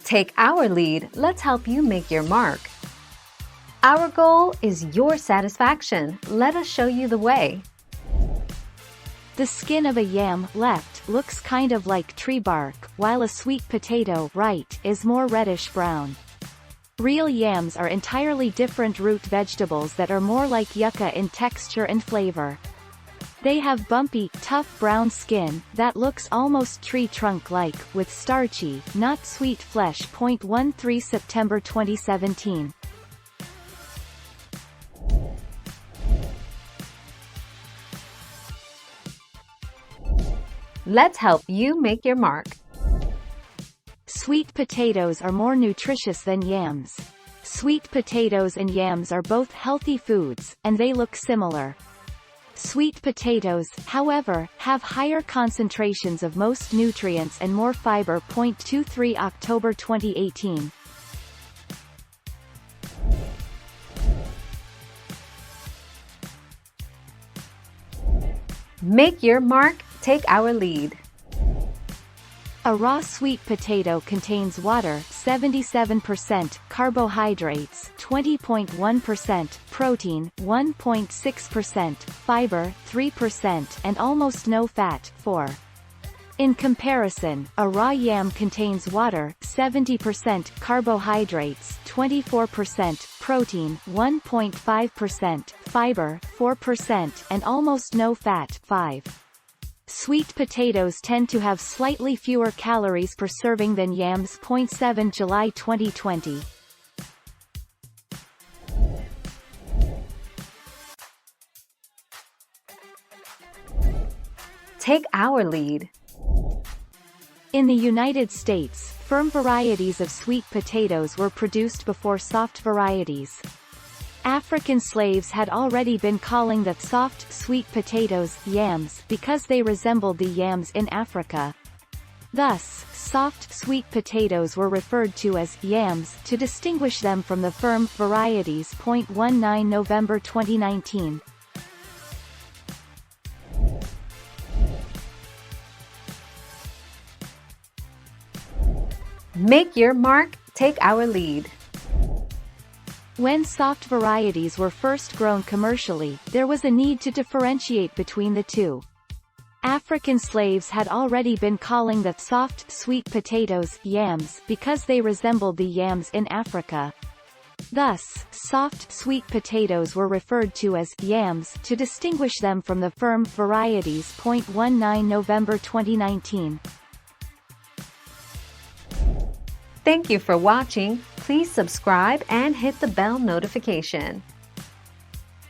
Take our lead, let's help you make your mark. Our goal is your satisfaction. Let us show you the way. The skin of a yam, left, looks kind of like tree bark, while a sweet potato, right, is more reddish-brown. Real yams are entirely different root vegetables that are more like yucca in texture and flavor. They have bumpy, tough brown skin that looks almost tree trunk-like, with starchy, not sweet flesh. 13 September 2017. Let's help you make your mark. Sweet potatoes are more nutritious than yams. Sweet potatoes and yams are both healthy foods, and they look similar. Sweet potatoes, however, have higher concentrations of most nutrients and more fiber. 23 October 2018. Make your mark, take our lead. A raw sweet potato contains water 77%, carbohydrates 20.1%, protein 1.6%, fiber 3%, and almost no fat 4. In comparison, a raw yam contains water 70%, carbohydrates 24%, protein 1.5%, fiber 4%, and almost no fat 5. Sweet potatoes tend to have slightly fewer calories per serving than yams. 7 July 2020. Take our lead. In the United States, firm varieties of sweet potatoes were produced before soft varieties. African slaves had already been calling the soft, sweet potatoes yams because they resembled the yams in Africa. Thus, soft, sweet potatoes were referred to as yams to distinguish them from the firm varieties. 19 November 2019. Make your mark, take our lead. When soft varieties were first grown commercially, there was a need to differentiate between the two. African slaves had already been calling the soft, sweet potatoes yams because they resembled the yams in Africa. Thus, soft, sweet potatoes were referred to as yams to distinguish them from the firm varieties. 19 November 2019. Thank you for watching. Please subscribe and hit the bell notification.